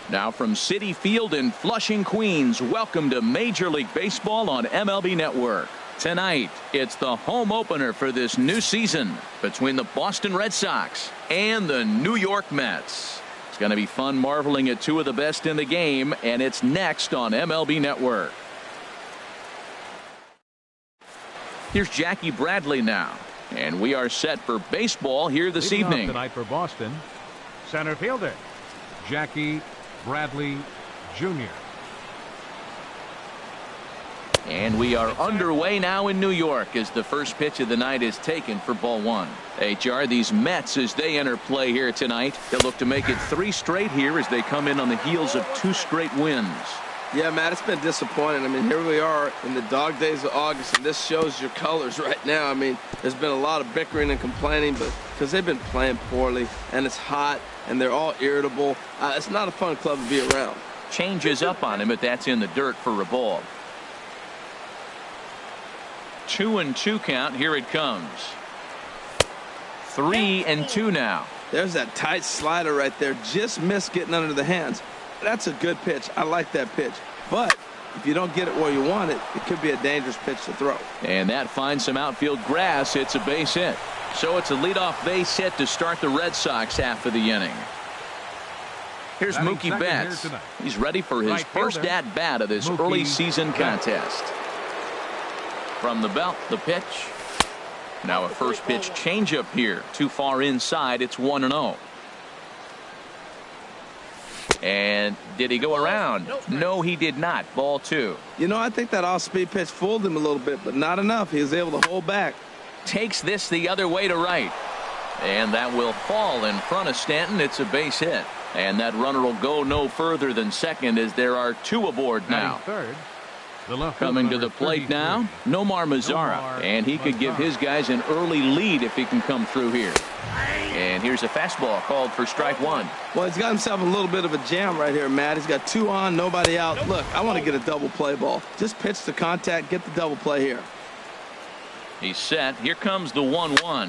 Now from Citi Field in Flushing, Queens, welcome to Major League Baseball on MLB Network. Tonight, it's the home opener for this new season between the Boston Red Sox and the New York Mets. It's going to be fun marveling at two of the best in the game, and it's next on MLB Network. Here's Jackie Bradley now, and we are set for baseball here this evening. Tonight for Boston, center fielder Jackie Bradley Jr. And we are underway now in New York as the first pitch of the night is taken for ball one. HR, these Mets, as they enter play here tonight, they'll look to make it 3 straight here as they come in on the heels of 2 straight wins. Yeah, Matt, it's been disappointing. I mean, here we are in the dog days of August, and this shows your colors right now. I mean, there's been a lot of bickering and complaining, but because they've been playing poorly, and it's hot, and they're all irritable. It's not a fun club to be around. Changes up on him, but that's in the dirt for a ball. 2-2 count. Here it comes. 3-2 now. There's that tight slider right there. Just missed getting under the hands. That's a good pitch. I like that pitch. But if you don't get it where you want it, it could be a dangerous pitch to throw. And that finds some outfield grass. It's a base hit. So it's a leadoff base hit to start the Red Sox half of the inning. Here's Mookie Betts. He's ready for his first at-bat of this early season contest. From the belt, the pitch. Now a first pitch changeup here. Too far inside. It's 1-0. And did he go around? No, he did not. Ball 2. You know, I think that off-speed pitch fooled him a little bit, but not enough. He was able to hold back. Takes this the other way to right. And that will fall in front of Stanton. It's a base hit. And that runner will go no further than second as there are 2 aboard now. Coming to the plate now, Nomar Mazara. And he could give his guys an early lead if he can come through here. And here's a fastball called for strike 1. Well, he's got himself a little bit of a jam right here, Matt. He's got 2 on, nobody out. Look, I want to get a double play ball. Just pitch the contact, get the double play here. He's set. Here comes the 1-1.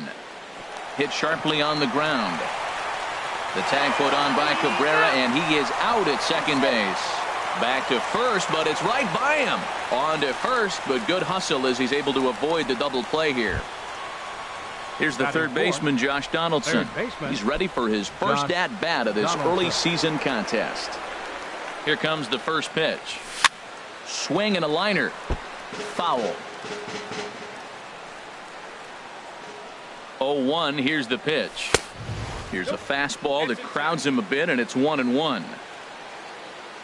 Hit sharply on the ground. The tag put on by Cabrera, and he is out at second base. Back to first, but it's right by him. On to first, but good hustle as he's able to avoid the double play here. Here's the third baseman, Josh Donaldson. He's ready for his first at-bat of this early season contest. Here comes the first pitch. Swing and a liner. Foul. 0-1. Here's the pitch. Here's a fastball that crowds him a bit, and it's 1-1.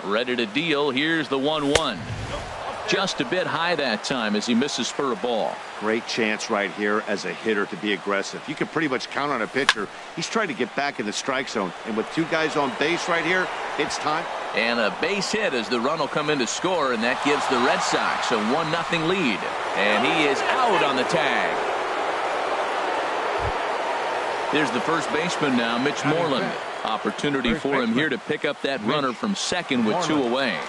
Ready to deal. Here's the 1-1. Just a bit high that time as he misses for a ball. Great chance right here as a hitter to be aggressive. You can pretty much count on a pitcher. He's trying to get back in the strike zone. And with 2 guys on base right here, it's time. And a base hit as the run will come in to score, and that gives the Red Sox a 1-0 lead. And he is out on the tag. There's the first baseman now, Mitch Moreland. Opportunity for him here to pick up that runner from second with 2 away.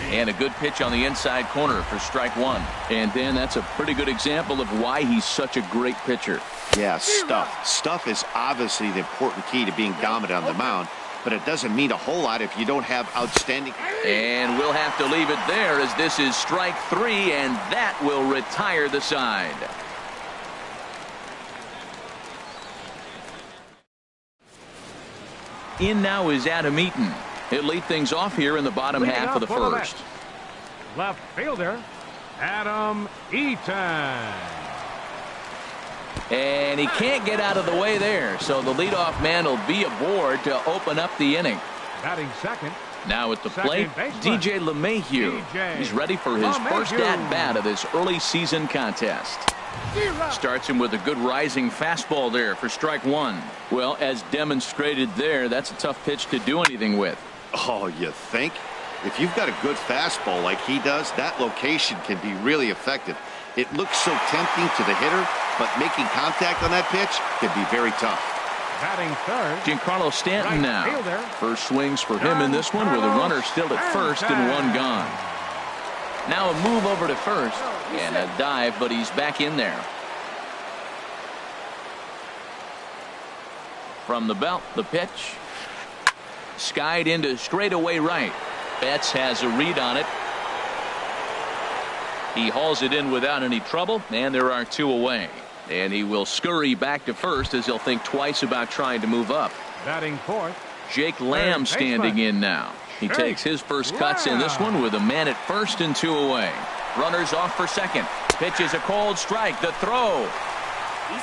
And a good pitch on the inside corner for strike 1. And then that's a pretty good example of why he's such a great pitcher. Yeah, stuff. Stuff is obviously the important key to being dominant on the mound, but it doesn't mean a whole lot if you don't have outstanding. And we'll have to leave it there as this is strike 3, and that will retire the side. In now is Adam Eaton. He'll lead things off here in the bottom half of the first. Left fielder, Adam Eaton. And he can't get out of the way there, so the leadoff man will be aboard to open up the inning. Batting second. Now at the plate, DJ LeMahieu. He's ready for his first at-bat of this early season contest. Starts him with a good rising fastball there for strike 1. Well, as demonstrated there, that's a tough pitch to do anything with. Oh, you think? If you've got a good fastball like he does, that location can be really effective. It looks so tempting to the hitter, but making contact on that pitch can be very tough. Batting third, Giancarlo Stanton now. First swings for him in this one with a runner still at first and 1 gone. Now a move over to first and a dive, but he's back in there. From the belt, the pitch. Skied into straightaway right. Betts has a read on it. He hauls it in without any trouble, and there are 2 away. And he will scurry back to first as he'll think twice about trying to move up. Batting fourth. Jake Lamb standing in now. He takes his first cuts in this one with a man at first and 2 away. Runners off for second. Pitch is a cold strike. The throw.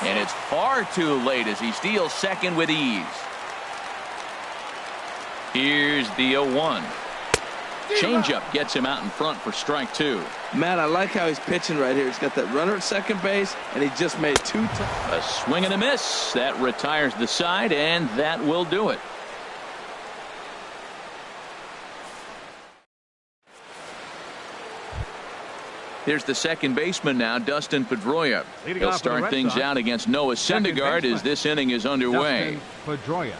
And it's far too late as he steals second with ease. Here's the 0-1. Changeup gets him out in front for strike 2. Matt, I like how he's pitching right here. He's got that runner at second base, and he just made 2. A swing and a miss. That retires the side, and that will do it. Here's the second baseman now, Dustin Pedroia. He'll start things out against Noah Syndergaard as this inning is underway. Pedroia.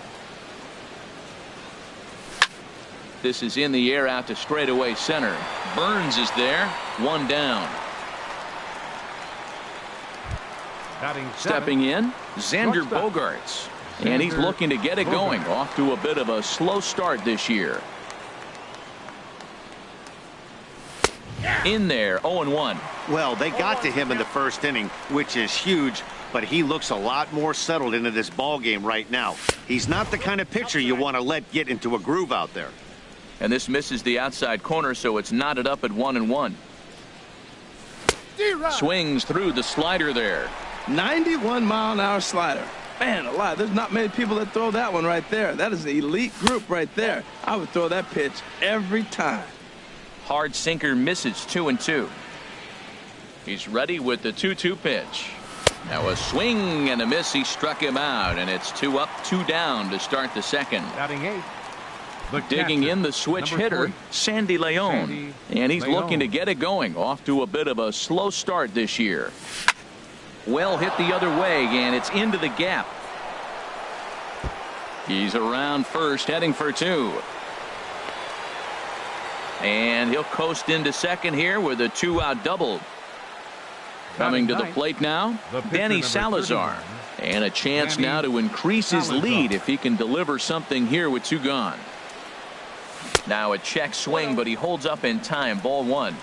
This is in the air out to straightaway center. Burns is there. 1 down. Batting Stepping in, Xander Bogaerts. And he's looking to get it going. Off to a bit of a slow start this year. In there, 0-1. Well, they got to him in the first inning, which is huge, but he looks a lot more settled into this ball game right now. He's not the kind of pitcher you want to let get into a groove out there. And this misses the outside corner, so it's knotted up at 1-1. Swings through the slider there. 91-mile-an-hour slider. Man alive, there's not many people that throw that one right there. That is an elite group right there. I would throw that pitch every time. Hard sinker misses 2-2. He's ready with the 2-2 pitch. Now a swing and a miss. He struck him out, and it's 2 up, 2 down to start the second. Batting 8. Digging in the switch hitter, Sandy Leon. And he's looking to get it going. Off to a bit of a slow start this year. Well hit the other way, and it's into the gap. He's around first, heading for 2. And he'll coast into second here with a 2-out double. Coming to the plate now, Danny Salazar. And a chance now to increase his lead if he can deliver something here with 2 gone. Now a check swing, but he holds up in time. Ball 1.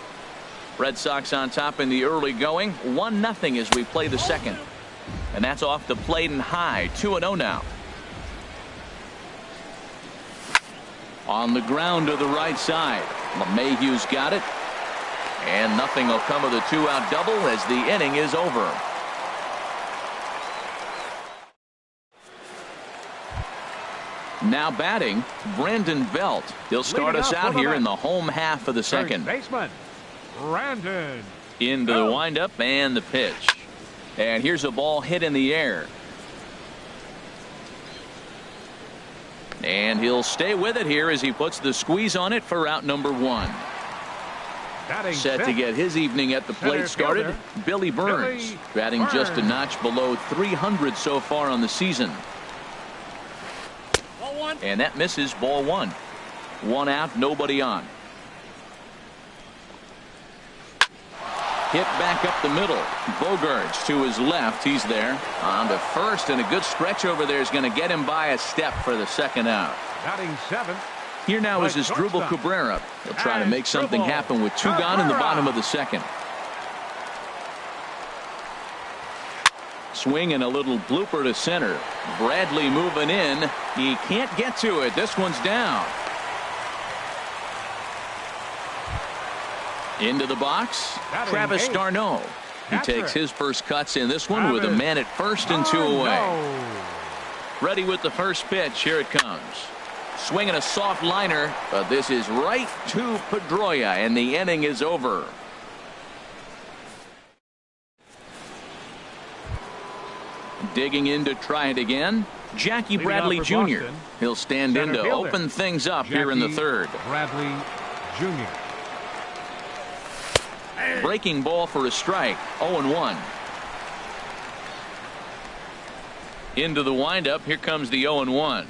Red Sox on top in the early going. 1-0 as we play the second. And that's off the plate and high. 2-0 now. On the ground to the right side. LeMahieu's got it. And nothing will come of the 2-out double as the inning is over. Now batting, Brandon Belt. He'll start us out here in the home half of the second. Baseman, Brandon. Into the windup and the pitch. And here's a ball hit in the air. And he'll stay with it here as he puts the squeeze on it for out number 1. Set to get his evening at the plate started, Billy Burns. Batting just a notch below 300 so far on the season. And that misses. Ball 1. 1 out, nobody on. Hit back up the middle. Bogaerts to his left. He's there. On to first, and a good stretch over there is going to get him by a step for the 2nd out. Batting 7. Here now is Asdrubal Cabrera. He'll try to make something happen with 2 gone in the bottom of the 2nd. Swing and a little blooper to center. Bradley moving in. He can't get to it. This one's down. Into the box, Travis d'Arnaud. He takes his first cuts in this one with a man at first and 2 away. Ready with the first pitch. Here it comes. Swinging a soft liner, but this is right to Pedroia, and the inning is over. Digging in to try it again, Jackie Bradley Jr. He'll stand in to open things up here in the 3rd. Bradley Jr. Breaking ball for a strike. 0-1. Into the windup. Here comes the 0-1.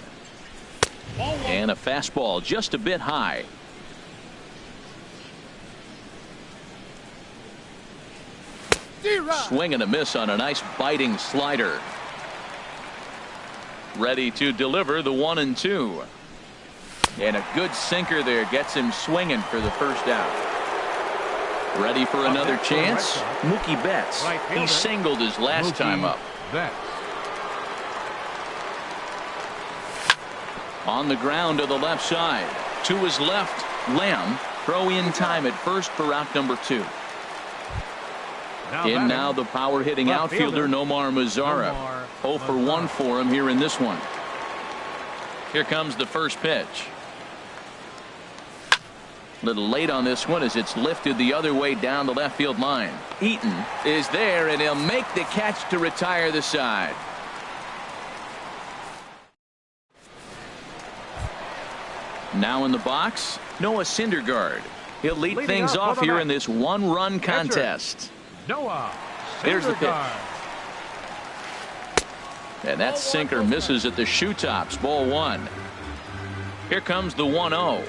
And a fastball just a bit high. Swing and a miss on a nice biting slider. ready to deliver the 1-2. And a good sinker there gets him swinging for the first out. Ready for another chance? Mookie Betts. He singled his last time up. On the ground to the left side. To his left, Lamb. Throw in time at first for out number 2. In now the power hitting outfielder Nomar Mazara. 0 for 1 for him here in this one. Here comes the first pitch. Little late on this one as it's lifted the other way down the left field line. Eaton is there and he'll make the catch to retire the side. Now in the box, Noah Syndergaard. He'll lead things off here in this one-run contest. Noah Here's the pitch. And that sinker misses at the shoe tops. Ball 1. Here comes the 1-0.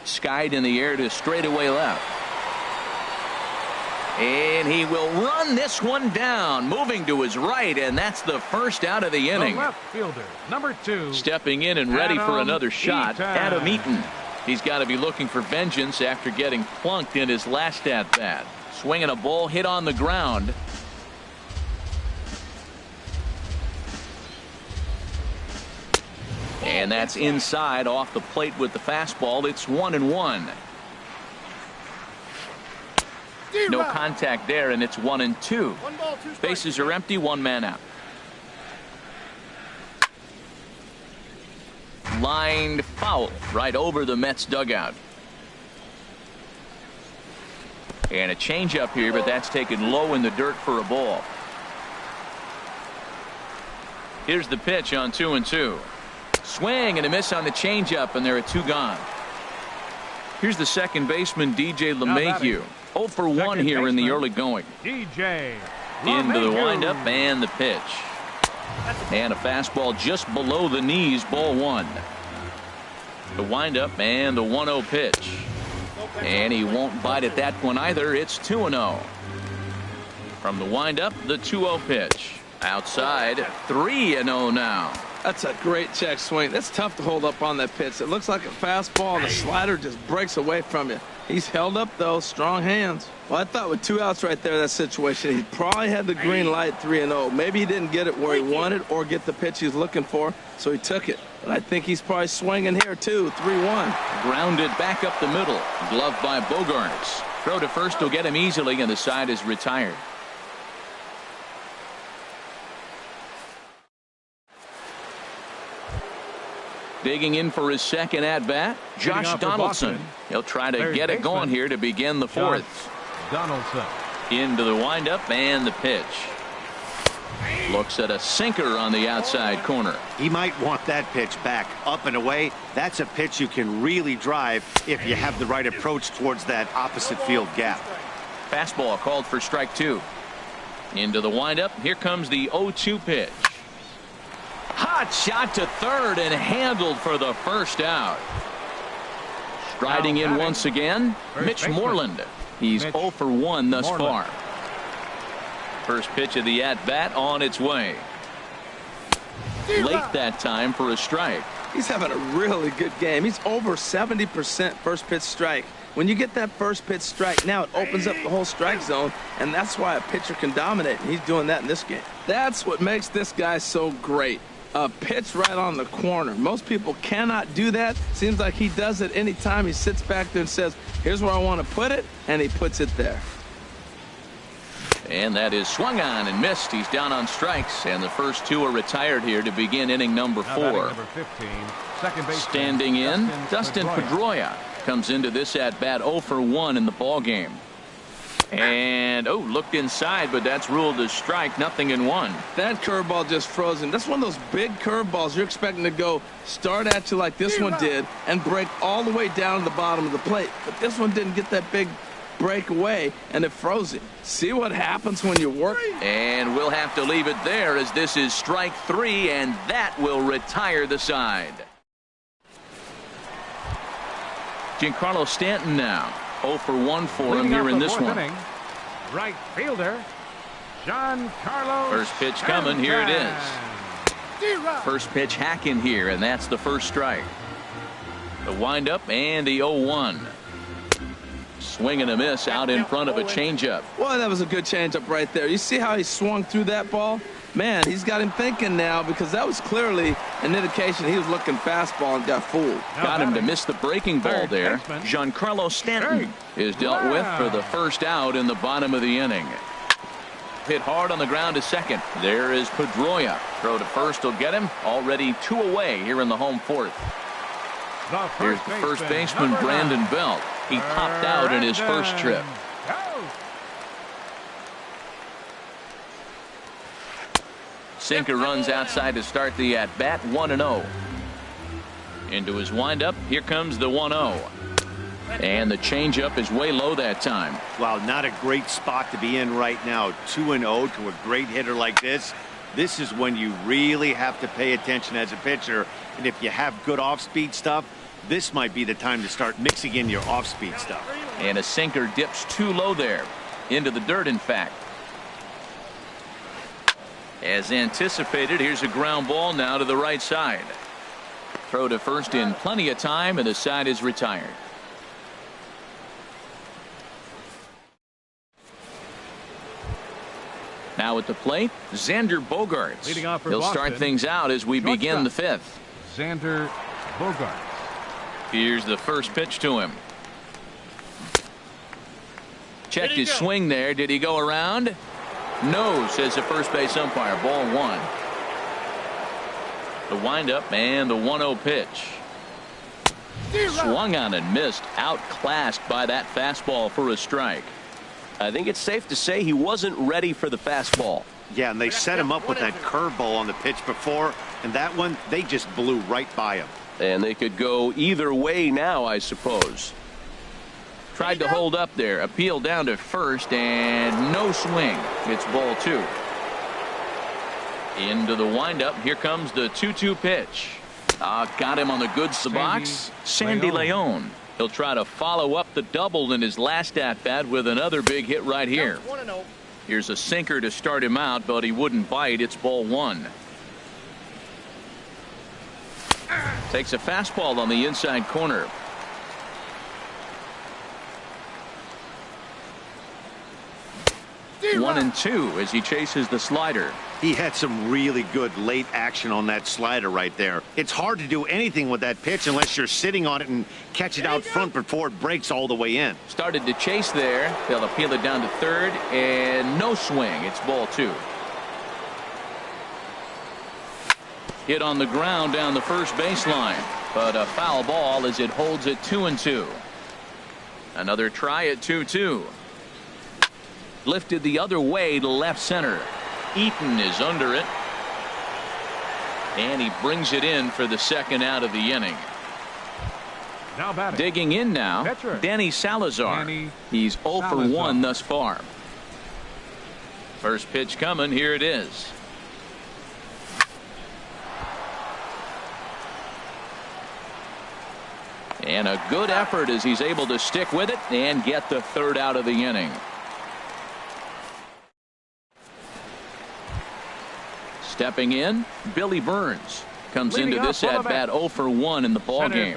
Skied in the air to straightaway left. And he will run this one down, moving to his right, and that's the first out of the inning. The left fielder, number 2. Stepping in and ready for another shot, Adam Eaton. He's got to be looking for vengeance after getting plunked in his last at-bat. Swinging a ball hit on the ground. And that's inside off the plate with the fastball. It's 1-1. No contact there, and it's 1-2. Bases are empty, 1 man out. Lined foul right over the Mets dugout. And a changeup here, but that's taken low in the dirt for a ball. Here's the pitch on 2-2. Swing and a miss on the changeup, and there are 2 gone. Here's the second baseman, DJ LeMahieu. 0 for 1 here in the early going. DJ into the windup and the pitch. And a fastball just below the knees, ball 1. The windup and the 1-0 pitch. And he won't bite at that one either. It's 2-0. From the windup, the 2-0 pitch. Outside, 3-0 now. That's a great check swing. That's tough to hold up on that pitch. It looks like a fastball, and the slider just breaks away from you. He's held up, though. Strong hands. Well, I thought with 2 outs right there, that situation, he probably had the green light 3-0. Maybe he didn't get it where he wanted or get the pitch he was looking for, so he took it. But I think he's probably swinging here, too. 3-1. Grounded back up the middle. Gloved by Bogaerts. Throw to first will get him easily, and the side is retired. Digging in for his second at-bat, Josh Donaldson. He'll try to get it going here to begin the 4th. Donaldson. Into the windup and the pitch. Looks at a sinker on the outside corner. He might want that pitch back up and away. That's a pitch you can really drive if you have the right approach towards that opposite field gap. Fastball called for strike 2. Into the windup. Here comes the 0-2 pitch. Hot shot to third and handled for the first out. Striding in once again, Mitch Moreland. He's 0 for 1 thus far. First pitch of the at-bat on its way. Late that time for a strike. He's having a really good game. He's over 70% first pitch strike. When you get that first pitch strike, now it opens up the whole strike zone, and that's why a pitcher can dominate, and he's doing that in this game. That's what makes this guy so great. A pitch right on the corner. Most people cannot do that. Seems like he does it anytime he sits back there and says, here's where I want to put it, and he puts it there. And that is swung on and missed. He's down on strikes, and the first 2 are retired here to begin inning number 4. Number 15, second baseman, standing in, Dustin Pedroia comes into this at-bat 0 for 1 in the ball game. And looked inside, but that's ruled as strike. 0-1. That curveball just froze him. That's one of those big curveballs you're expecting to go start at you like this one did and break all the way down to the bottom of the plate. But this one didn't get that big break away, and it froze him. See what happens when you work? And we'll have to leave it there as this is strike 3, and that will retire the side. Giancarlo Stanton now. 0 for 1 for him here in this one. Inning, right fielder, Giancarlo. First pitch coming. Here it is. First pitch hacking here, and that's the first strike. The windup and the 0-1. Swing and a miss out in front of a changeup. Well, that was a good changeup right there. You see how he swung through that ball? Man, he's got him thinking now, because that was clearly an indication he was looking fastball and got fooled. Got him to miss the breaking ball there. Giancarlo Stanton is dealt with for the first out in the bottom of the inning. Hit hard on the ground to second. There is Pedroia. Throw to first will get him. Already 2 away here in the home fourth. Here's the first baseman, Brandon Belt. He popped out in his first trip. Sinker runs outside to start the at-bat, 1-0. Into his windup, here comes the 1-0. And the changeup is way low that time. Wow, not a great spot to be in right now. 2-0 to a great hitter like this. This is when you really have to pay attention as a pitcher. And if you have good off-speed stuff, this might be the time to start mixing in your off-speed stuff. And a sinker dips too low there. Into the dirt, in fact. As anticipated, here's a ground ball now to the right side. Throw to first in plenty of time, and the side is retired. Now at the plate, Xander Bogaerts. Leading off for He'll Boston, start things out as we begin the fifth. Xander Bogaerts. Here's the first pitch to him. Checked his swing there. Did he go around? No, says the first base umpire. Ball 1. The windup and the 1-0 pitch. Swung on and missed. Outclassed by that fastball for a strike. I think it's safe to say he wasn't ready for the fastball. Yeah, and they set him up with that curveball on the pitch before, and that one, they just blew right by him. And they could go either way now, I suppose. Tried to hold up there. Appeal down to first, and no swing. It's ball 2. Into the windup. Here comes the 2-2 pitch. Got him on the goods the box. Sandy Leon. He'll try to follow up the double in his last at-bat with another big hit right here. Here's a sinker to start him out, but he wouldn't bite. It's ball 1. Takes a fastball on the inside corner. One and 2 as he chases the slider. He had some really good late action on that slider right there. It's hard to do anything with that pitch unless you're sitting on it and catch it out front before it breaks all the way in. Started to chase there. They'll appeal it down to third, and no swing. It's ball 2. Hit on the ground down the first baseline, but a foul ball as it holds it 2-2. Another try at 2-2. Lifted the other way to left center. Eaton is under it, and he brings it in for the second out of the inning. Now batting. Digging in now, Veteran. Danny Salazar. He's 0 for 1 thus far. First pitch coming. Here it is. And a good effort as he's able to stick with it and get the third out of the inning. Stepping in, Billy Burns comes into this at-bat 0 for 1 in the ballgame.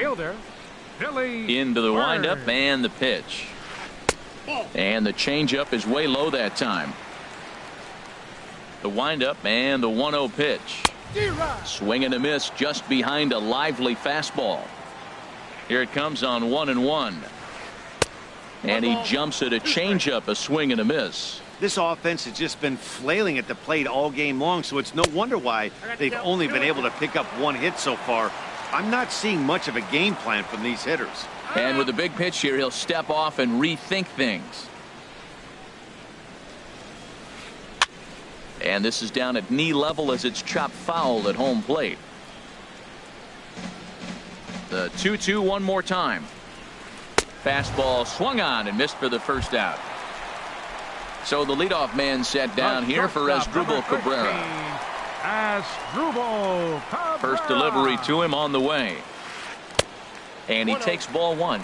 Into the windup and the pitch. And the changeup is way low that time. The windup and the 1-0 pitch. Swing and a miss just behind a lively fastball. Here it comes on 1-1. And he jumps at a changeup, a swing and a miss. This offense has just been flailing at the plate all game long, so it's no wonder why they've only been able to pick up 1 hit so far. I'm not seeing much of a game plan from these hitters. And with a big pitch here, he'll step off and rethink things. And this is down at knee level as it's chopped foul at home plate. The 2-2 one more time. Fastball swung on and missed for the first out. So the leadoff man sat down here for Asdrubal Cabrera. First delivery to him on the way. And he takes ball 1.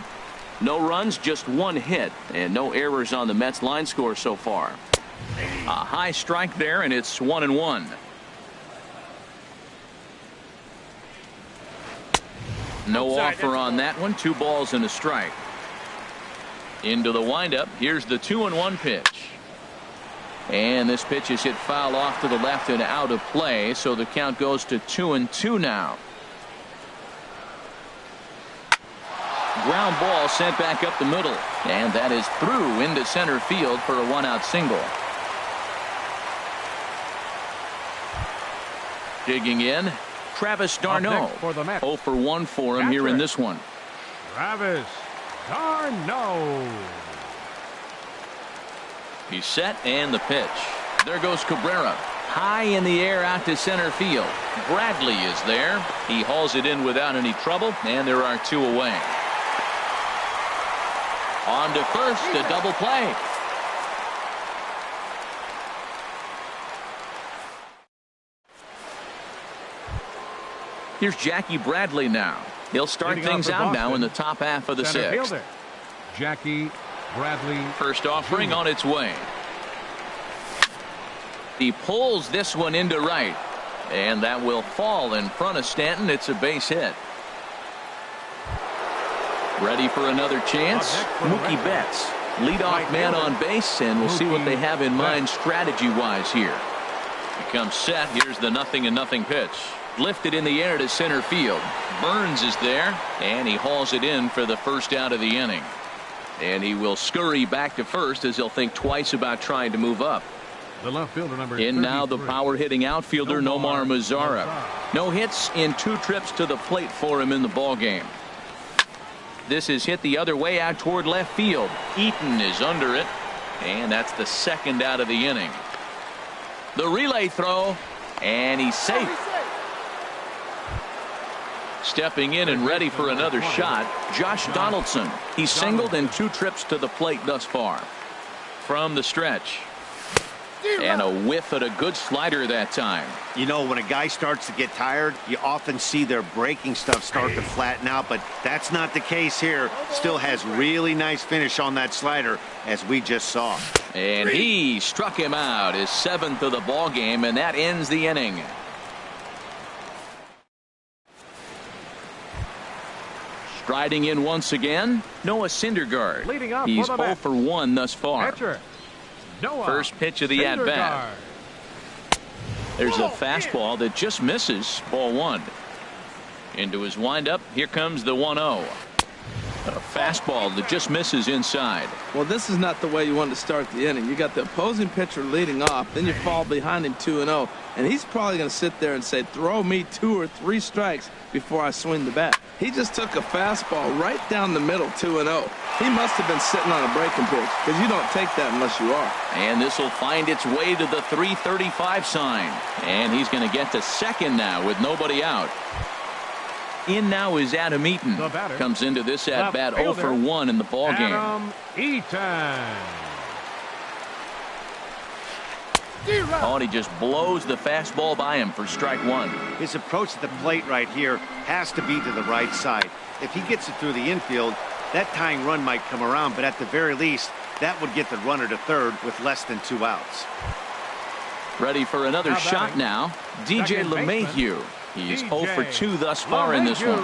No runs, just 1 hit, and no errors on the Mets line score so far. A high strike there, and it's 1-1. No offer on that one. 2 balls and a strike. Into the windup. Here's the 2-1 pitch. And this pitch is hit foul off to the left and out of play, so the count goes to 2-2 now. Ground ball sent back up the middle, and that is through into center field for a 1-out single. Digging in, Travis d'Arnaud. 0 for 1 for him here in this one. Travis d'Arnaud. He's set, and the pitch. There goes Cabrera. High in the air out to center field. Bradley is there. He hauls it in without any trouble, and there are 2 away. On to first, a double play. Here's Jackie Bradley now. He'll start things out now in the top half of the 6th. Jackie Bradley. First offering on its way. He pulls this one into right, and that will fall in front of Stanton. It's a base hit. Ready for another chance. Mookie Betts, leadoff man on base, and we'll see what they have in mind strategy-wise here. He comes set. Here's the 0-0 pitch. Lifted in the air to center field. Burns is there, and he hauls it in for the first out of the inning. And he will scurry back to first as he'll think twice about trying to move up. The left fielder, number in now the power-hitting outfielder Nomar Mazara. No hits in 2 trips to the plate for him in the ballgame. This is hit the other way out toward left field. Eaton is under it, and that's the 2nd out of the inning. The relay throw, and he's safe. Stepping in and ready for another shot, Josh Donaldson. He's singled in 2 trips to the plate thus far. From the stretch. And a whiff at a good slider that time. You know, when a guy starts to get tired, you often see their breaking stuff start to flatten out, but that's not the case here. Still has really nice finish on that slider, as we just saw. And he struck him out, his 7th of the ball game, and that ends the inning. Striding in once again, Noah Syndergaard. He's 0 for 1 thus far. First pitch of the at-bat. There's a fastball that just misses. Ball 1. Into his windup. Here comes the 1-0. A fastball that just misses inside. Well, this is not the way you want to start the inning. You got the opposing pitcher leading off, then you fall behind him 2-0, and he's probably going to sit there and say, throw me 2 or 3 strikes before I swing the bat. He just took a fastball right down the middle, 2-0. He must have been sitting on a breaking pitch, because you don't take that unless you are. And this will find its way to the 335 sign. And he's going to get to second now with nobody out. In now is Adam Eaton. Comes into this at-bat 0 for 1 in the ballgame. Adam Eaton. Oh, and he just blows the fastball by him for strike 1. His approach at the plate right here has to be to the right side. If he gets it through the infield, that tying run might come around, but at the very least, that would get the runner to third with less than 2 outs. Ready for another shot now. DJ LeMahieu. He's 0 for 2 thus far in this one.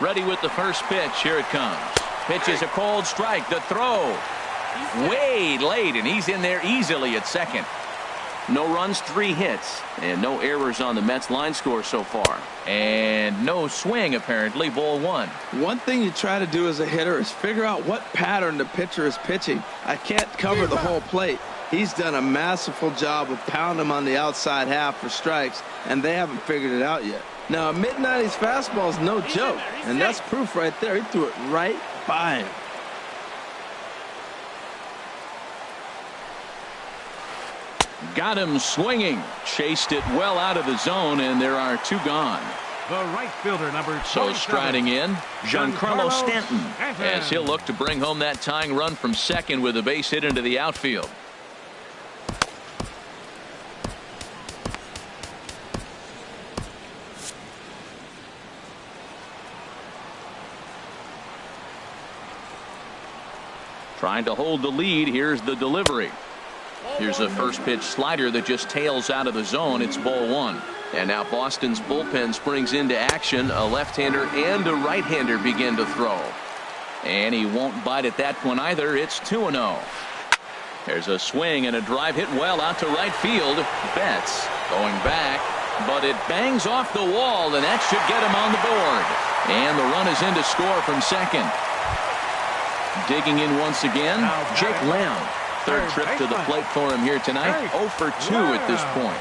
Ready with the first pitch. Here it comes. Pitch is a cold strike. The throw. Way late, and he's in there easily at second. No runs, 3 hits, and no errors on the Mets line score so far. And no swing, apparently. Ball 1. One thing you try to do as a hitter is figure out what pattern the pitcher is pitching. I can't cover the whole plate. He's done a masterful job of pounding him on the outside half for strikes, and they haven't figured it out yet. Now, a mid-90s fastball is no joke, and that's proof right there. He threw it right by him. Got him swinging. Chased it well out of the zone, and there are 2 gone. The right fielder, number 27. So striding in, Giancarlo Stanton, as he'll look to bring home that tying run from second with a base hit into the outfield. Trying to hold the lead. Here's the delivery. Here's a first pitch slider that just tails out of the zone. It's ball one. And now Boston's bullpen springs into action. A left-hander and a right-hander begin to throw. And he won't bite at that one either. It's 2-0. There's a swing and a drive hit well out to right field. Betts going back, but it bangs off the wall, and that should get him on the board. And the run is in to score from second. Digging in once again, Jake Lamb. Third trip to the plate for him here tonight. 0 for 2 at this point.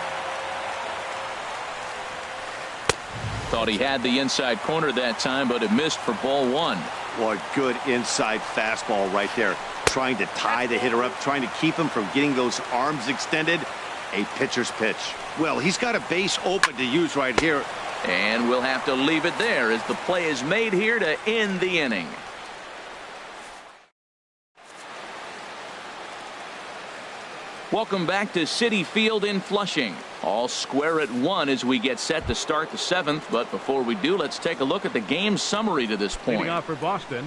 Thought he had the inside corner that time, but it missed for ball one. Well, a good inside fastball right there. Trying to tie the hitter up, trying to keep him from getting those arms extended. A pitcher's pitch. Well, he's got a base open to use right here. And we'll have to leave it there as the play is made here to end the inning. Welcome back to Citi Field in Flushing. All square at 1 as we get set to start the 7th. But before we do, let's take a look at the game summary to this point. Leading off for Boston.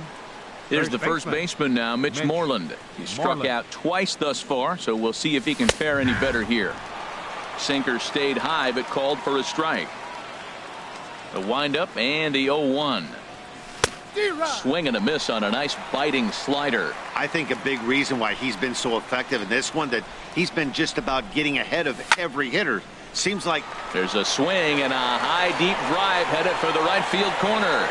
Here's the first baseman now, Mitch Moreland. He's struck out twice thus far, so we'll see if he can fare any better here. Sinker stayed high, but called for a strike. The windup and the 0-1. Swing and a miss on a nice biting slider. I think a big reason why he's been so effective in this one, that he's been just about getting ahead of every hitter. Seems like there's a swing and a high deep drive headed for the right field corner.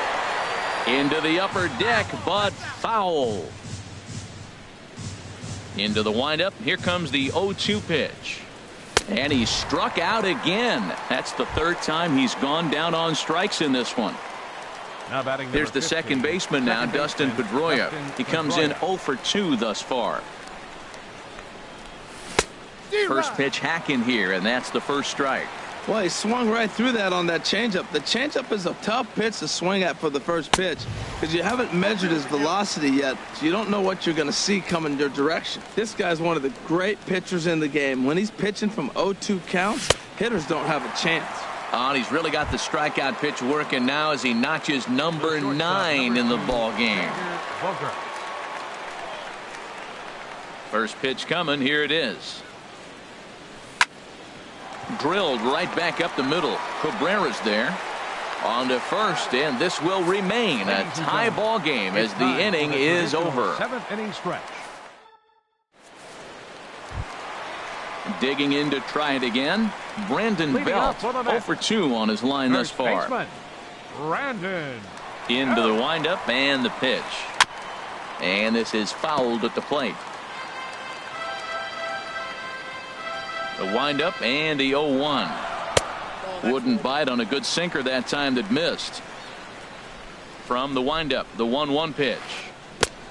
Into the upper deck, but foul. Into the windup. Here comes the 0-2 pitch. And he struck out again. That's the third time he's gone down on strikes in this one. Now batting Here's the second baseman now, Dustin Pedroia. He comes in 0 for 2 thus far. First pitch hack in here, and that's the first strike. Well, he swung right through that on that changeup. The changeup is a tough pitch to swing at for the first pitch because you haven't measured his velocity yet, so you don't know what you're going to see coming your direction. This guy's one of the great pitchers in the game. When he's pitching from 0-2 counts, hitters don't have a chance. And he's really got the strikeout pitch working now as he notches number 9 in the ball game. First pitch coming. Here it is. Drilled right back up the middle. Cabrera's there. On to first, and this will remain a tie ball game as the inning is over. 7th inning stretch. Digging in to try it again. Brandon Belt 0 for 2 on his line thus far. Brandon. Into the windup and the pitch. And this is fouled at the plate. The windup and the 0-1. Wouldn't bite on a good sinker that time that missed. From the windup, the 1-1 pitch.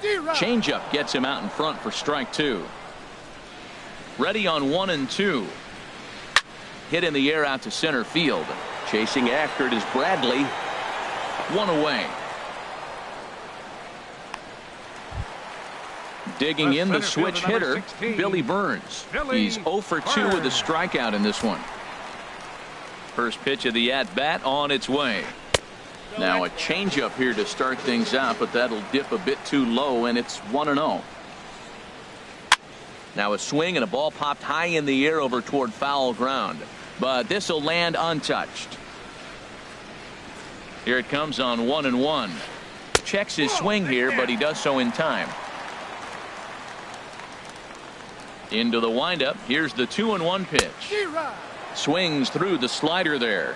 Changeup gets him out in front for strike 2. Ready on 1 and 2. Hit in the air out to center field. Chasing after it is Bradley. 1 away. Digging in the switch hitter, Billy Burns. He's 0 for 2 with a strikeout in this one. First pitch of the at-bat on its way. Now a changeup here to start things out, but that'll dip a bit too low, and it's 1-0. Now a swing and a ball popped high in the air over toward foul ground, but this will land untouched. Here it comes on 1-1. Checks his swing here, but he does so in time. Into the windup. Here's the 2-1 pitch. Swings through the slider there.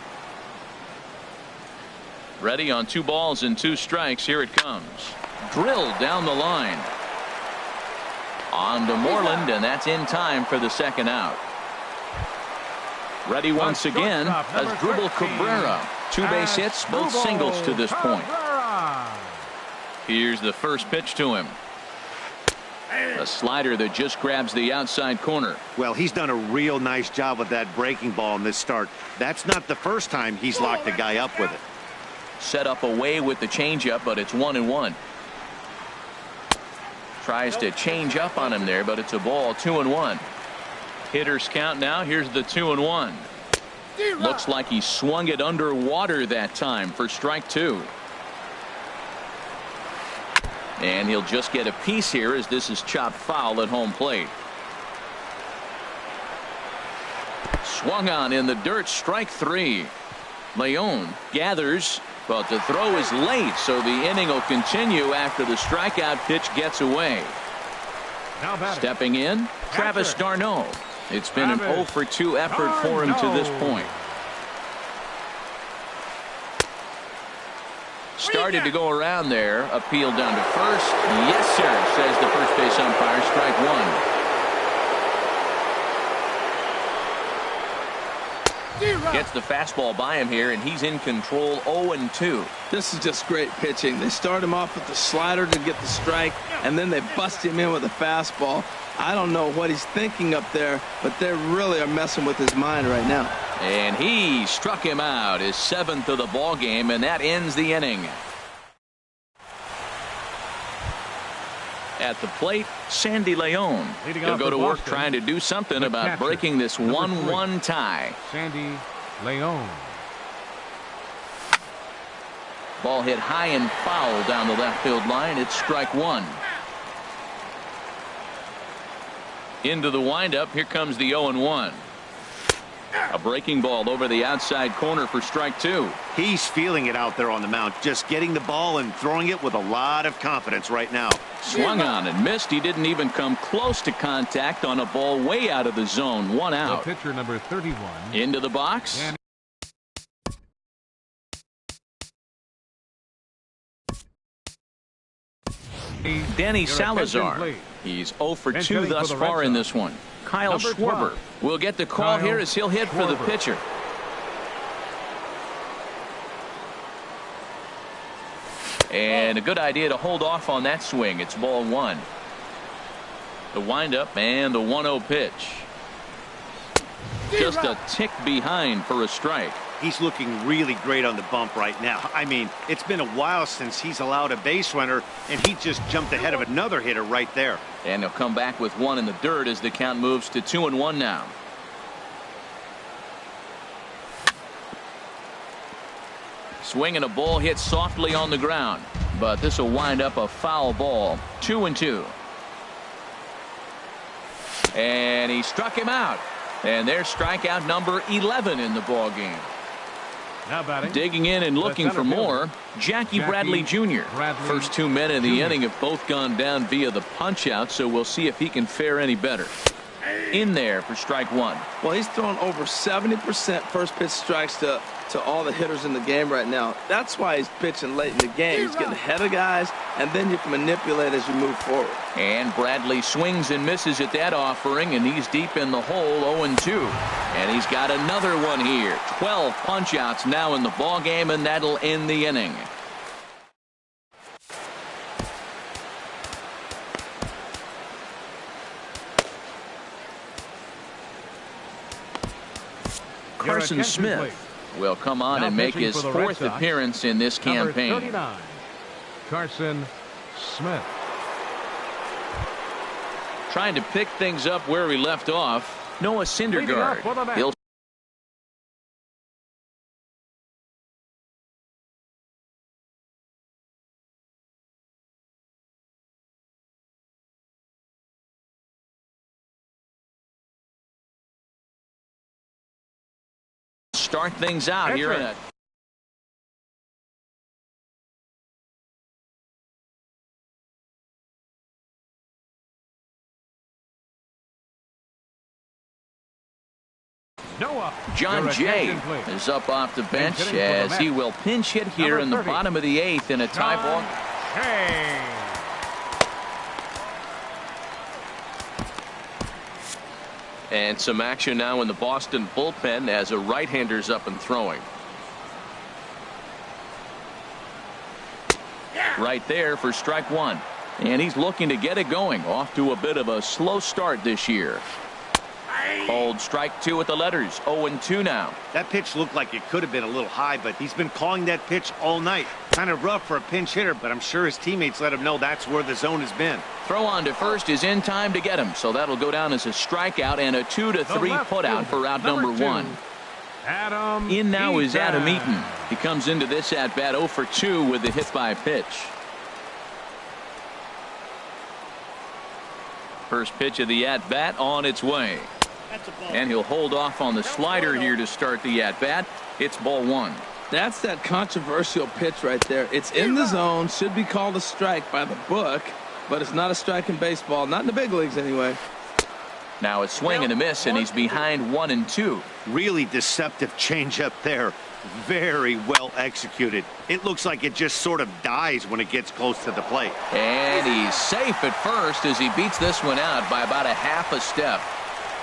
Ready on 2 balls and 2 strikes. Here it comes. Drilled down the line. On to Moreland, and that's in time for the second out. Ready once again as Dribble Cabrera. 2 base hits, both singles to this point. Here's the first pitch to him. A slider that just grabs the outside corner. Well, he's done a real nice job with that breaking ball in this start. That's not the first time he's locked a guy up with it. Set up away with the changeup, but it's 1-1. Tries to change up on him there, but it's a ball. 2-1. Hitters count now. Here's the 2-1. Looks like he swung it underwater that time for strike 2. And he'll just get a piece here as this is chopped foul at home plate. Swung on in the dirt, strike 3. Leon gathers, but the throw is late, so the inning will continue after the strikeout pitch gets away. Now batting. Stepping in, Travis d'Arnaud. It's been an 0 for 2 effort for him to this point. Started to go around there. Appeal down to first. Yes, sir, says the first base umpire. Strike 1. Gets the fastball by him here, and he's in control. 0-2. This is just great pitching. They start him off with the slider to get the strike, and then they bust him in with a fastball. I don't know what he's thinking up there, but they really are messing with his mind right now. And he struck him out, his 7th of the ball game, and that ends the inning. At the plate, Sandy Leon. He'll go to work trying to do something about breaking this 1-1 tie. Sandy Leon. Ball hit high and foul down the left field line. It's strike 1. Into the windup. Here comes the 0-1. A breaking ball over the outside corner for strike 2. He's feeling it out there on the mound, just getting the ball and throwing it with a lot of confidence right now. Swung on and missed. He didn't even come close to contact on a ball way out of the zone. 1 out. The pitcher number 31. Into the box. Danny Salazar. He's 0 for 2 thus far in this one. Kyle Schwarber will get the call here as he'll hit for the pitcher. And a good idea to hold off on that swing. It's ball 1. The windup and the 1-0 pitch. Just a tick behind for a strike. He's looking really great on the bump right now. I mean, it's been a while since he's allowed a base runner, and he just jumped ahead of another hitter right there. And he'll come back with 1 in the dirt as the count moves to 2-1 now. Swinging a ball hit softly on the ground, but this will wind up a foul ball. 2-2. And he struck him out. And there's strikeout number 11 in the ball game. Now batting. Digging in and looking for more, Jackie Bradley Jr. First 2 men in the inning have both gone down via the punch out, so we'll see if he can fare any better. In there for strike 1. Well, he's throwing over 70% first pitch strikes to all the hitters in the game right now. That's why he's pitching late in the game. He's getting ahead of guys, and then you can manipulate as you move forward. And Bradley swings and misses at that offering, and he's deep in the hole. 0-2. And he's got another one here. 12 punch outs now in the ball game, and that'll end the inning. Carson Smith will come on and make his 4th appearance in this campaign. Number 39, Carson Smith. Trying to pick things up where we left off. Noah Syndergaard. He'll start things out here in a John Jay is up off the bench as he will pinch hit here in the bottom of the 8th in a tie ball. And some action now in the Boston bullpen as a right-hander's up and throwing. Right there for strike 1. And he's looking to get it going. Off to a bit of a slow start this year. Old strike 2 with the letters. 0-2 now. That pitch looked like it could have been a little high, but he's been calling that pitch all night. Kind of rough for a pinch hitter, but I'm sure his teammates let him know that's where the zone has been. Throw on to first is in time to get him, so that'll go down as a strikeout and a 2-3 putout for out number 1. Adam in now is Eaton. Adam Eaton. He comes into this at bat 0 for 2 with the hit by pitch. First pitch of the at bat on its way. And he'll hold off on the slider here to start the at-bat. It's ball one. That's that controversial pitch right there. It's in the zone, should be called a strike by the book, but it's not a strike in baseball, not in the big leagues anyway. Now a swing and a miss, and he's behind 1-2. Really deceptive changeup there. Very well executed. It looks like it just sort of dies when it gets close to the plate. And he's safe at first as he beats this one out by about a half a step.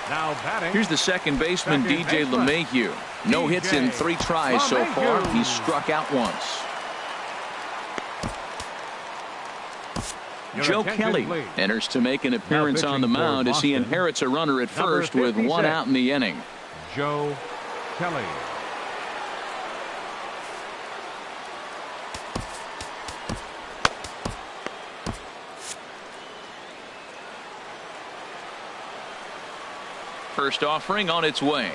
Now batting. Here's the second baseman, DJ LeMahieu. No hits in 3 tries so far. He's struck out once. Joe Kelly enters to make an appearance on the mound as he inherits a runner at first with 1 out in the inning. Joe Kelly. First offering on its way.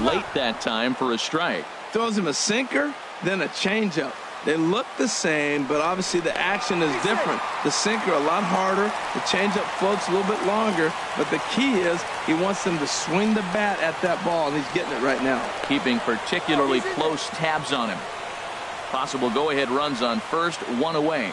Late that time for a strike. Throws him a sinker, then a changeup. They look the same, but obviously the action is different. The sinker a lot harder. The changeup floats a little bit longer, but the key is he wants them to swing the bat at that ball, and he's getting it right now. Keeping particularly close tabs on him. Possible go-ahead runs on first, 1 away.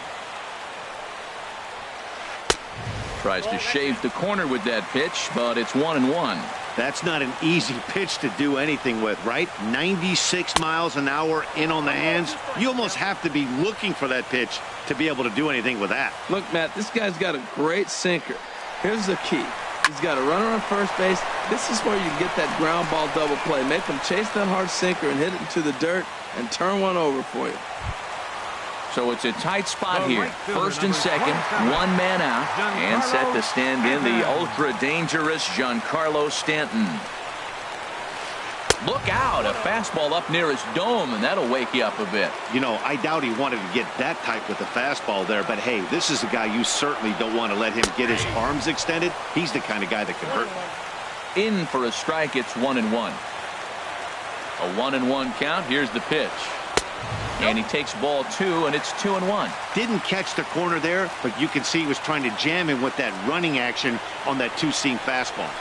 Tries to shave the corner with that pitch, but it's 1-1. That's not an easy pitch to do anything with, right? 96 miles an hour in on the hands. You almost have to be looking for that pitch to be able to do anything with that. Look, Matt, this guy's got a great sinker. Here's the key. He's got a runner on first base. This is where you get that ground ball double play. Make him chase that hard sinker and hit it into the dirt and turn one over for you. So it's a tight spot here. First and second, 1 man out, and set to stand in the ultra-dangerous Giancarlo Stanton. Look out, a fastball up near his dome, and that'll wake you up a bit. You know, I doubt he wanted to get that tight with the fastball there, but hey, this is a guy you certainly don't want to let him get his arms extended. He's the kind of guy that can hurt. In for a strike, it's 1-1. A 1-1 count. Here's the pitch. And he takes ball 2, and it's 2-1. Didn't catch the corner there, but you can see he was trying to jam him with that running action on that 2-seam fastball.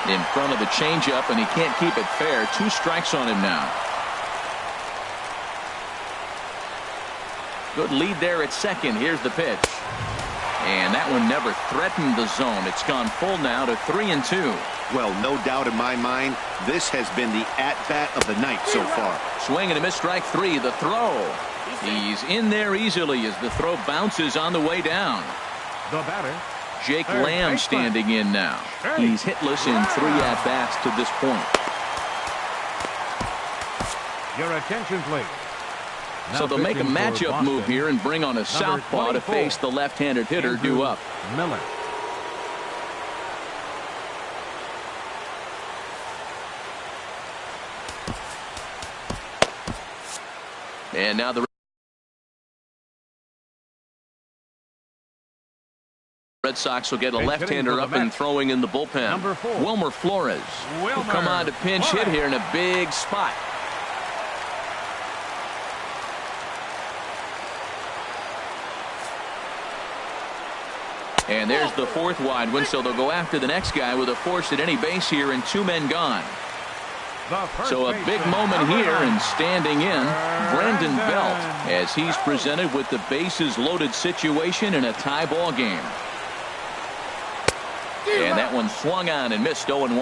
In front of the changeup, and he can't keep it fair. 2 strikes on him now. Good lead there at second. Here's the pitch. And that one never threatened the zone. It's gone full now to 3-2. Well, no doubt in my mind, this has been the at-bat of the night so far. Swing and a miss, strike 3. The throw. He's in there easily as the throw bounces on the way down. The batter. Jake Lamb standing in now. He's hitless in 3 at-bats to this point. Your attention, please. So they'll make a matchup move here and bring on a southpaw to face the left-handed hitter due up. Miller. And now the Red Sox will get a left-hander up and throwing in the bullpen. Number 4. Wilmer Flores will come on to pinch hit here in a big spot. And there's the 4th wide one, so they'll go after the next guy with a force at any base here and 2 men gone. So a big moment here, and standing in, Brandon Belt, as he's presented with the bases loaded situation in a tie ball game. And that one swung on and missed 0-1.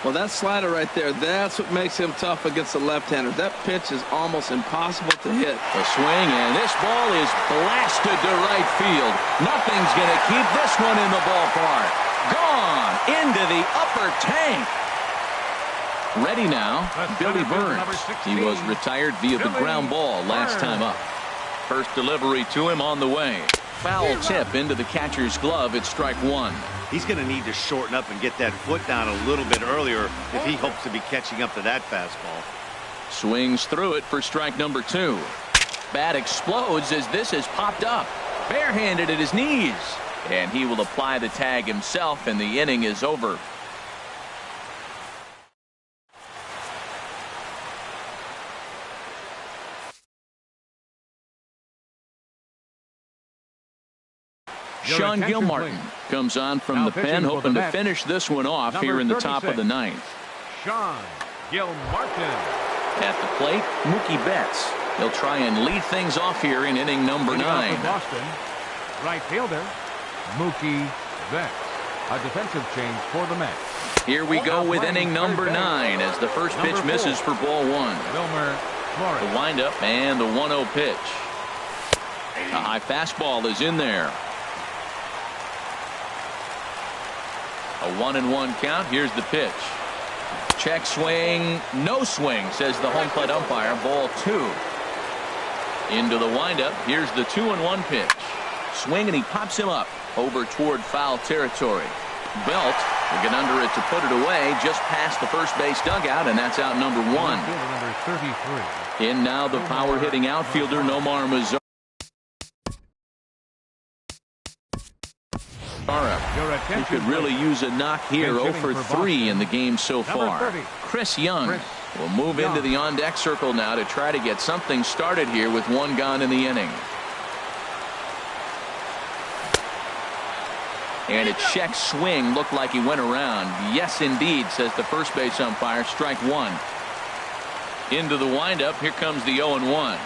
Well, that slider right there, that's what makes him tough against the left-hander. That pitch is almost impossible to hit. A swing, and this ball is blasted to right field. Nothing's going to keep this one in the ballpark. Gone into the upper tank. Ready now, Billy Burns. He was retired via the ground ball last time up. First delivery to him on the way. Foul tip into the catcher's glove. It's strike 1. He's going to need to shorten up and get that foot down a little bit earlier if he hopes to be catching up to that fastball. Swings through it for strike number 2. Bat explodes as this has popped up. Barehanded at his knees. And he will apply the tag himself, and the inning is over. Sean Gilmartin Comes on from Now the pitching pen, for hoping the to Mets, finish this one off number here in the top 36, of the ninth. Sean Gilmartin. At the plate, Mookie Betts. He'll try and lead things off here in inning number Leading off 9. for Boston, right fielder Mookie Betts. A defensive change for the Mets. Here we go with playing inning number third base, 9 as the first number pitch 4, misses for ball 1. Wilmer Flores. The windup and the 1-0 pitch. A high fastball is in there. A 1-1 count. Here's the pitch. Check swing. No swing, says the home plate umpire. Ball 2. Into the windup. Here's the 2-1 pitch. Swing, and he pops him up over toward foul territory. Belt will get under it to put it away just past the first base dugout, and that's out number 1. Number 33. In now the power hitting outfielder Nomar Mazara. He could really use a knock here. 0 for 3 in the game so far. Chris Young will move into the on-deck circle now to try to get something started here with 1 gone in the inning. And a check swing looked like he went around. Yes, indeed, says the first base umpire. Strike 1. Into the windup. Here comes the 0-1.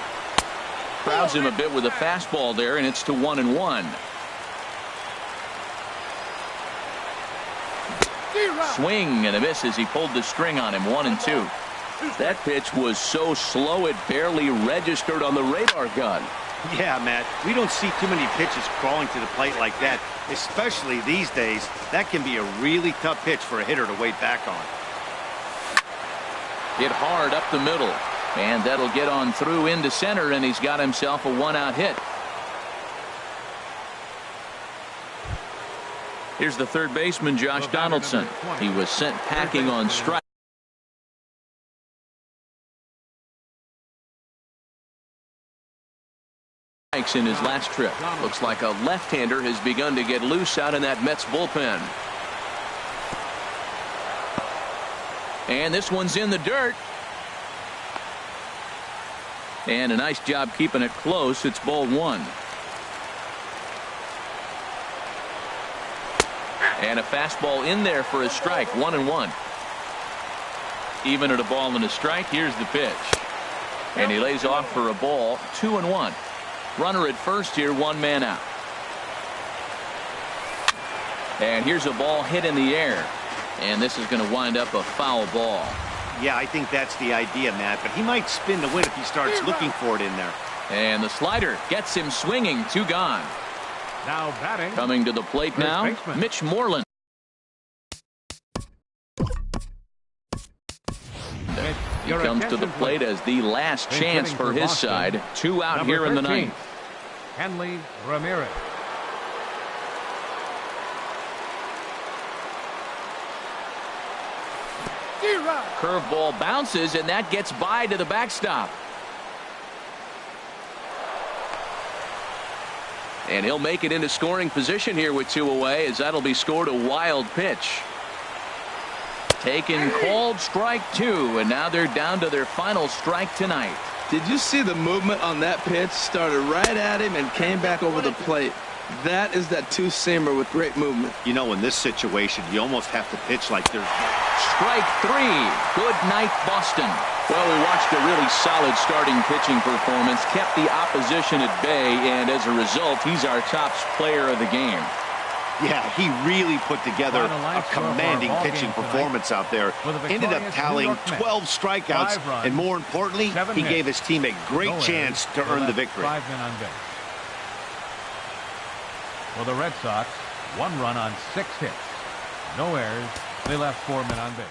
Crowds him a bit with a fastball there, and it's to 1-1. Swing and a miss as he pulled the string on him. 1-2. That pitch was so slow it barely registered on the radar gun. Yeah, Matt, we don't see too many pitches crawling to the plate like that, especially these days. That can be a really tough pitch for a hitter to wait back on. Hit hard up the middle, and that'll get on through into center, and he's got himself a 1-out hit. Here's the third baseman, Josh Donaldson. He was sent packing on strike. In his last trip. Looks like a left-hander has begun to get loose out in that Mets bullpen. And this one's in the dirt. And a nice job keeping it close. It's ball 1. And a fastball in there for a strike. 1-1. Even at a ball and a strike. Here's the pitch. And he lays off for a ball. 2-1. Runner at first here, 1 man out. And here's a ball hit in the air. And this is going to wind up a foul ball. Yeah, I think that's the idea, Matt. But he might spin the win if he starts looking for it in there. And the slider gets him swinging. 2 gone. Now batting. Coming to the plate now, baseman, Mitch Moreland. He comes to the plate as the last chance for his side. 2 out here in the ninth. Henley Ramirez. Curveball bounces, and that gets by to the backstop. And he'll make it into scoring position here with 2 away, as that'll be scored a wild pitch. Taken, called, strike 2, and now they're down to their final strike tonight. Did you see the movement on that pitch? Started right at him and came back over the plate. That is that 2-seamer with great movement. You know, in this situation, you almost have to pitch like there's... Strike 3. Good night, Boston. Well, we watched a really solid starting pitching performance, kept the opposition at bay, and as a result, he's our top player of the game. Yeah, he really put together a commanding pitching performance out there. Ended up tallying 12 strikeouts, and more importantly, he gave his team a great chance to earn the victory. 5 men on base. For the Red Sox, 1 run on 6 hits. No errors. They left 4 men on base.